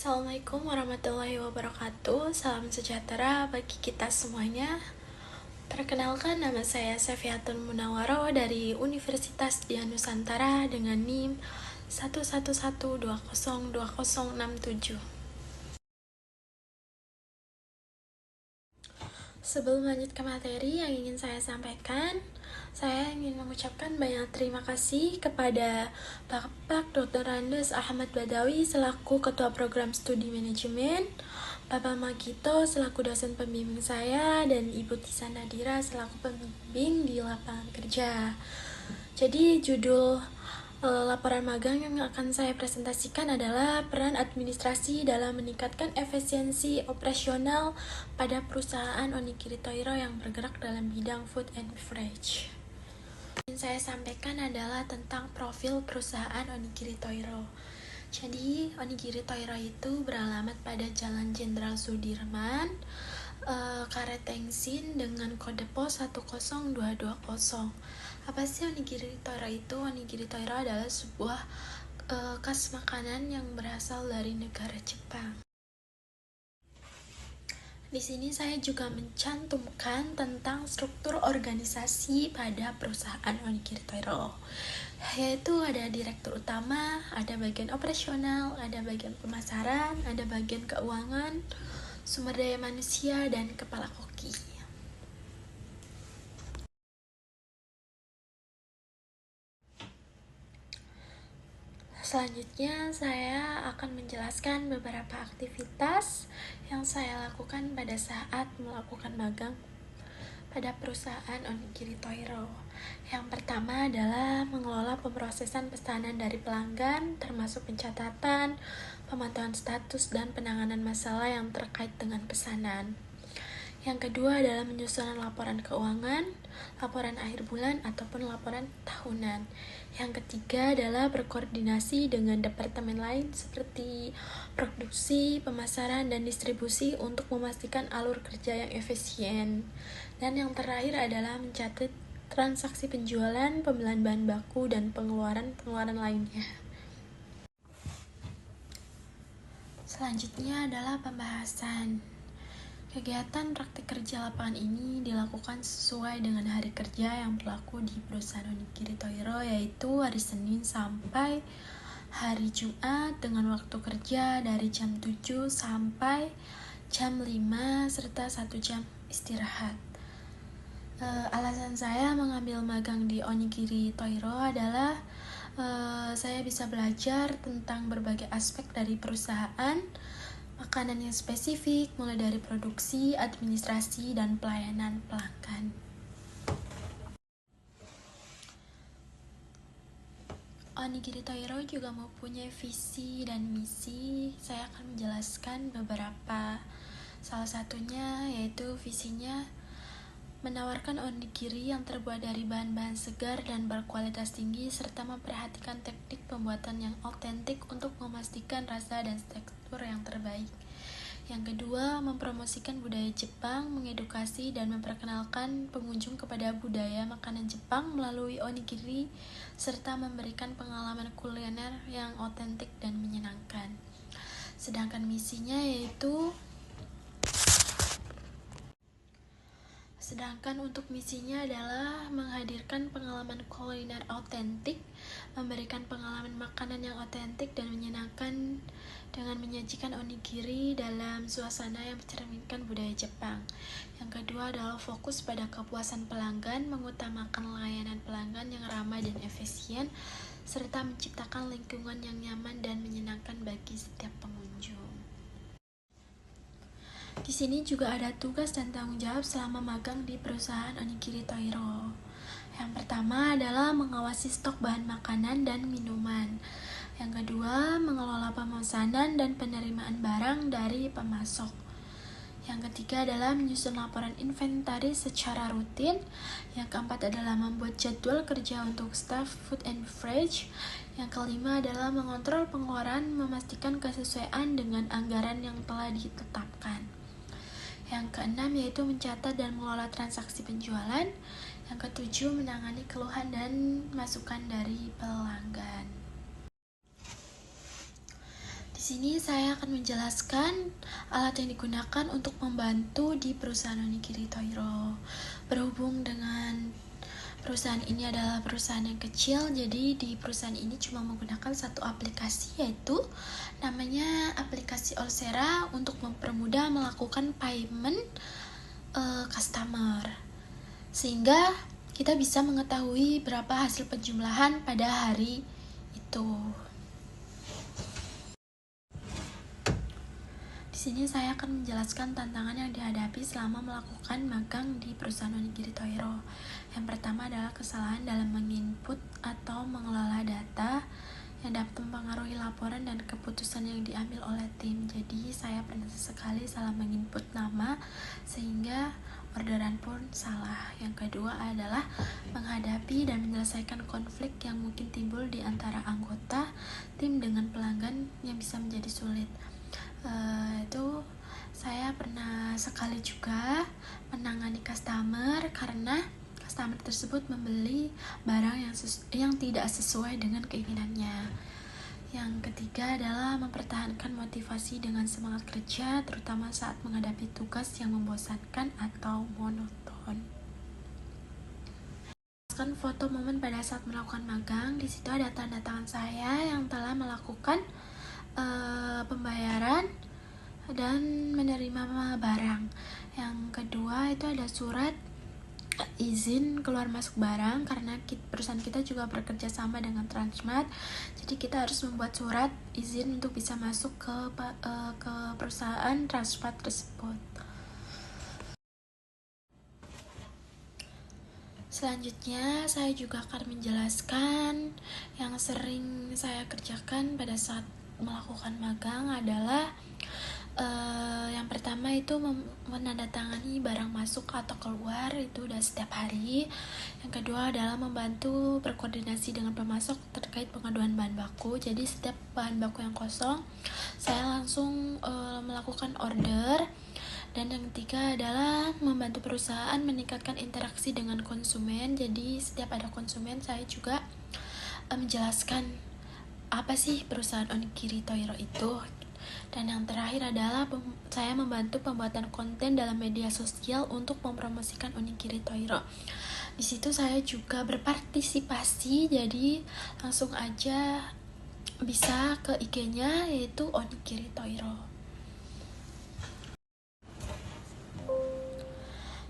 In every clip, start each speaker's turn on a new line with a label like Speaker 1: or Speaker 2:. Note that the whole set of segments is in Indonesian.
Speaker 1: Assalamualaikum warahmatullahi wabarakatuh. Salam sejahtera bagi kita semuanya. Perkenalkan, nama saya Sefiatun Munawaro dari Universitas Dian Nusantara dengan NIM 111202067. Sebelum lanjut ke materi yang ingin saya sampaikan, saya ingin mengucapkan banyak terima kasih kepada Bapak Dr. Andes Ahmad Badawi selaku Ketua Program Studi Manajemen, Bapak Magito selaku dosen pembimbing saya, dan Ibu Tisa Nadira selaku pembimbing di lapangan kerja. Jadi judul laporan magang yang akan saya presentasikan adalah peran administrasi dalam meningkatkan efisiensi operasional pada perusahaan Onigiri Toiro yang bergerak dalam bidang food and beverage. Yang saya sampaikan adalah tentang profil perusahaan Onigiri Toiro. Jadi, Onigiri Toiro itu beralamat pada Jalan Jenderal Sudirman, Karet Tengsin dengan kode pos 10220. Apa sih Onigiri Toiro itu? Onigiri Toiro adalah sebuah khas makanan yang berasal dari negara Jepang. Di sini saya juga mencantumkan tentang struktur organisasi pada perusahaan Onigiri Toiro, yaitu ada direktur utama, ada bagian operasional, ada bagian pemasaran, ada bagian keuangan, sumber daya manusia, dan kepala koki. Selanjutnya, saya akan menjelaskan beberapa aktivitas yang saya lakukan pada saat melakukan magang pada perusahaan Onigiri Toiro. Yang pertama adalah mengelola pemrosesan pesanan dari pelanggan, termasuk pencatatan, pemantauan status, dan penanganan masalah yang terkait dengan pesanan. Yang kedua adalah menyusun laporan keuangan, laporan akhir bulan, ataupun laporan tahunan. Yang ketiga adalah berkoordinasi dengan departemen lain seperti produksi, pemasaran, dan distribusi untuk memastikan alur kerja yang efisien. Dan yang terakhir adalah mencatat transaksi penjualan, pembelian bahan baku, dan pengeluaran lainnya. Selanjutnya adalah pembahasan. Kegiatan praktik kerja lapangan ini dilakukan sesuai dengan hari kerja yang berlaku di perusahaan Onigiri Toiro, yaitu hari Senin sampai hari Jumat dengan waktu kerja dari jam 7 sampai jam 5 serta 1 jam istirahat. Alasan saya mengambil magang di Onigiri Toiro adalah saya bisa belajar tentang berbagai aspek dari perusahaan, makanan yang spesifik, mulai dari produksi, administrasi, dan pelayanan pelanggan. Onigiri Toiro juga mempunyai visi dan misi. Saya akan menjelaskan beberapa. Salah satunya yaitu visinya menawarkan onigiri yang terbuat dari bahan-bahan segar dan berkualitas tinggi, serta memperhatikan teknik pembuatan yang otentik untuk memastikan rasa dan tekstur yang terbaik. Yang kedua, mempromosikan budaya Jepang, mengedukasi dan memperkenalkan pengunjung kepada budaya makanan Jepang melalui onigiri, serta memberikan pengalaman kuliner yang otentik dan menyenangkan. Sedangkan misinya yaitu untuk misinya adalah menghadirkan pengalaman kuliner otentik, memberikan pengalaman makanan yang otentik dan menyenangkan dengan menyajikan onigiri dalam suasana yang mencerminkan budaya Jepang. Yang kedua adalah fokus pada kepuasan pelanggan, mengutamakan layanan pelanggan yang ramah dan efisien, serta menciptakan lingkungan yang nyaman dan menyenangkan bagi setiap pengunjung. Di sini juga ada tugas dan tanggung jawab selama magang di perusahaan Onigiri Toiro. Yang pertama adalah mengawasi stok bahan makanan dan minuman. Yang kedua, mengelola pemesanan dan penerimaan barang dari pemasok. Yang ketiga adalah menyusun laporan inventaris secara rutin. Yang keempat adalah membuat jadwal kerja untuk staf food and beverage. Yang kelima adalah mengontrol pengeluaran, memastikan kesesuaian dengan anggaran yang telah ditetapkan. Yang keenam yaitu mencatat dan mengelola transaksi penjualan. Yang ketujuh, menangani keluhan dan masukan dari pelanggan. Di Di sini saya akan menjelaskan alat yang digunakan untuk membantu di perusahaan Onigiri Toiro. Berhubung dengan perusahaan ini adalah perusahaan yang kecil, jadi di perusahaan ini cuma menggunakan satu aplikasi, yaitu namanya aplikasi Olsera untuk mempermudah melakukan payment customer, sehingga kita bisa mengetahui berapa hasil penjumlahan pada hari itu. Di sini saya akan menjelaskan tantangan yang dihadapi selama melakukan magang di perusahaan Onigiri Toiro. Yang pertama adalah kesalahan dalam menginput atau mengelola data yang dapat mempengaruhi laporan dan keputusan yang diambil oleh tim. Jadi saya pernah sekali salah menginput nama sehingga orderan pun salah. Yang kedua adalah menghadapi dan menyelesaikan konflik yang mungkin timbul di antara anggota tim dengan pelanggan yang bisa menjadi sulit. Itu saya pernah sekali juga menangani customer karena customer tersebut membeli barang yang tidak sesuai dengan keinginannya. Yang ketiga adalah mempertahankan motivasi dengan semangat kerja, terutama saat menghadapi tugas yang membosankan atau monoton. Foto momen pada saat melakukan magang. Di situ ada tanda tangan saya yang telah melakukan pembayaran dan menerima barang. Yang kedua itu ada surat izin keluar masuk barang, karena perusahaan kita juga bekerja sama dengan Transmart, jadi kita harus membuat surat izin untuk bisa masuk ke perusahaan Transmart tersebut. Selanjutnya saya juga akan menjelaskan yang sering saya kerjakan pada saat melakukan magang adalah yang pertama itu menandatangani barang masuk atau keluar, itu udah setiap hari. Yang kedua adalah membantu berkoordinasi dengan pemasok terkait pengaduan bahan baku. Jadi setiap bahan baku yang kosong saya langsung melakukan order. Dan yang ketiga adalah membantu perusahaan meningkatkan interaksi dengan konsumen. Jadi setiap ada konsumen saya juga menjelaskan apa sih perusahaan Onigiri Toiro itu. Dan yang terakhir adalah saya membantu pembuatan konten dalam media sosial untuk mempromosikan Onigiri Toiro. Di situ saya juga berpartisipasi, jadi langsung aja bisa ke IG-nya, yaitu Onigiri Toiro.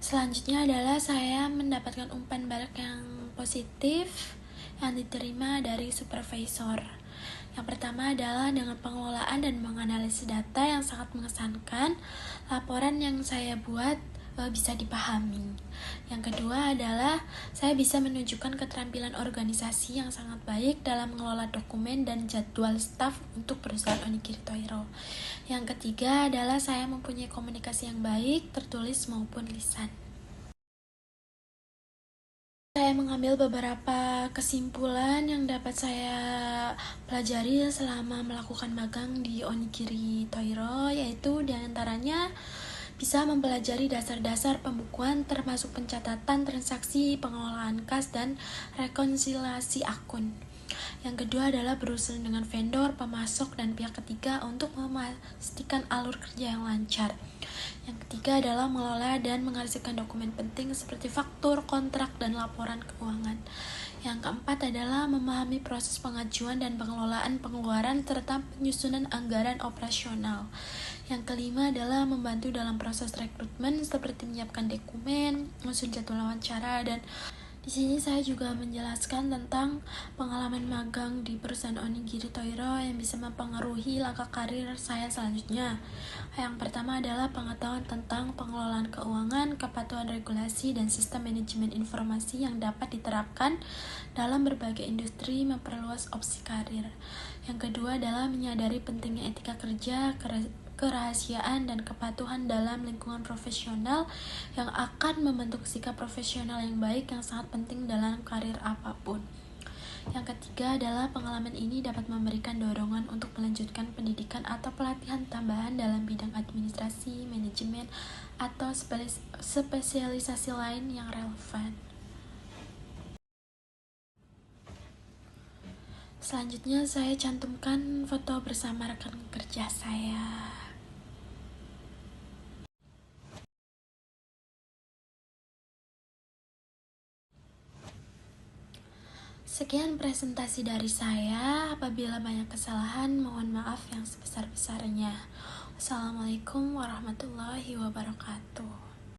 Speaker 1: Selanjutnya adalah saya mendapatkan umpan balik yang positif yang diterima dari supervisor. Yang pertama adalah dengan pengelolaan dan menganalisis data yang sangat mengesankan, laporan yang saya buat bisa dipahami. Yang kedua adalah saya bisa menunjukkan keterampilan organisasi yang sangat baik dalam mengelola dokumen dan jadwal staf untuk perusahaan Onigiri Toiro. Yang ketiga adalah saya mempunyai komunikasi yang baik, tertulis maupun lisan. Saya mengambil beberapa kesimpulan yang dapat saya pelajari selama melakukan magang di Onigiri Toiro, yaitu diantaranya bisa mempelajari dasar-dasar pembukuan termasuk pencatatan transaksi, pengelolaan kas, dan rekonsiliasi akun. Yang kedua adalah berurusan dengan vendor, pemasok, dan pihak ketiga untuk memastikan alur kerja yang lancar. Yang ketiga adalah mengelola dan mengarsipkan dokumen penting seperti faktur, kontrak, dan laporan keuangan. Yang keempat adalah memahami proses pengajuan dan pengelolaan pengeluaran serta penyusunan anggaran operasional. Yang kelima adalah membantu dalam proses rekrutmen seperti menyiapkan dokumen, menyusun jadwal wawancara, dan di sini saya juga menjelaskan tentang pengalaman magang di perusahaan Onigiri Toiro yang bisa mempengaruhi langkah karir saya selanjutnya. Yang pertama adalah pengetahuan tentang pengelolaan keuangan, kepatuhan regulasi, dan sistem manajemen informasi yang dapat diterapkan dalam berbagai industri, memperluas opsi karir. Yang kedua adalah menyadari pentingnya etika kerja, kerahasiaan, dan kepatuhan dalam lingkungan profesional yang akan membentuk sikap profesional yang baik yang sangat penting dalam karir apapun. Yang ketiga adalah pengalaman ini dapat memberikan dorongan untuk melanjutkan pendidikan atau pelatihan tambahan dalam bidang administrasi, manajemen, atau spesialisasi lain yang relevan. Selanjutnya saya cantumkan foto bersama rekan kerja saya. Sekian presentasi dari saya. Apabila banyak kesalahan, mohon maaf yang sebesar-besarnya. Wassalamualaikum warahmatullahi wabarakatuh.